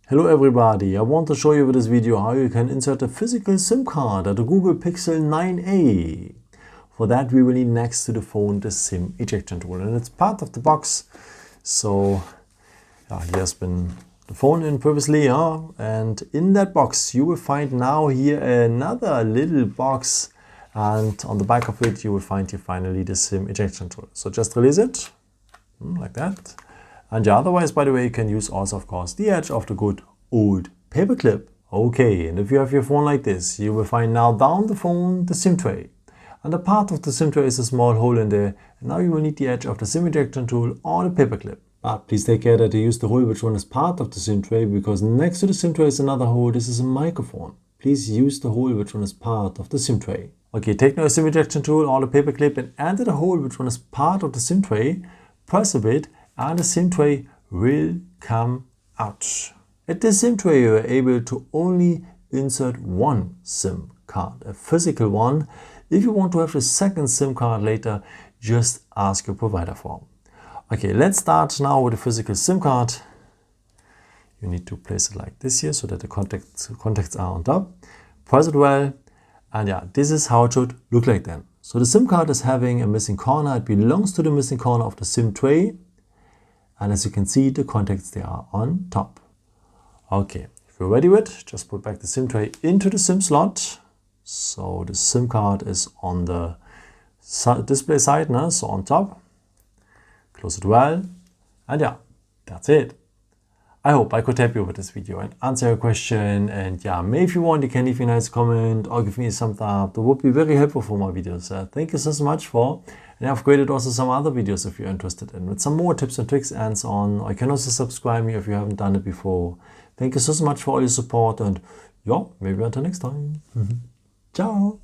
Hello everybody, I want to show you with this video how you can insert a physical SIM card at the Google Pixel 9a. For that we will need next to the phone the SIM ejection tool, and it's part of the box. So here's been the phone in previously, and in that box you will find now here another little box, and on the back of it you will find here finally the SIM ejection tool. So just release it like that. And otherwise, by the way, you can use also, of course, the edge of the good old paper clip. Okay, and if you have your phone like this, you will find now down the phone the SIM tray. And a part of the SIM tray is a small hole in there. And now you will need the edge of the SIM ejection tool or the paper clip. But please take care that you use the hole which one is part of the SIM tray, because next to the SIM tray is another hole. This is a microphone. Please use the hole which one is part of the SIM tray. Okay, take now a SIM ejection tool or the paper clip and enter the hole which one is part of the SIM tray. Press a bit, and the SIM tray will come out. At the SIM tray you are able to only insert one SIM card, a physical one. If you want to have a second SIM card later, just ask your provider for. Okay, let's start now with the physical SIM card. You need to place it like this here so that the contacts are on top. Press it well, and this is how it should look like then. So the SIM card is having a missing corner. It belongs to the missing corner of the SIM tray. And as you can see, the contacts, they are on top. Okay, if you're ready with it, just put back the SIM tray into the SIM slot. So the SIM card is on the display side now, so on top. Close it well, and that's it. I hope I could help you with this video and answer your question. And maybe if you want, you can leave me a nice comment or give me a thumbs up. That would be very helpful for my videos. Thank you so much for. And I've created also some other videos if you're interested in, with some more tips and tricks and so on. Or you can also subscribe me if you haven't done it before. Thank you so much for all your support, and maybe until next time. Ciao.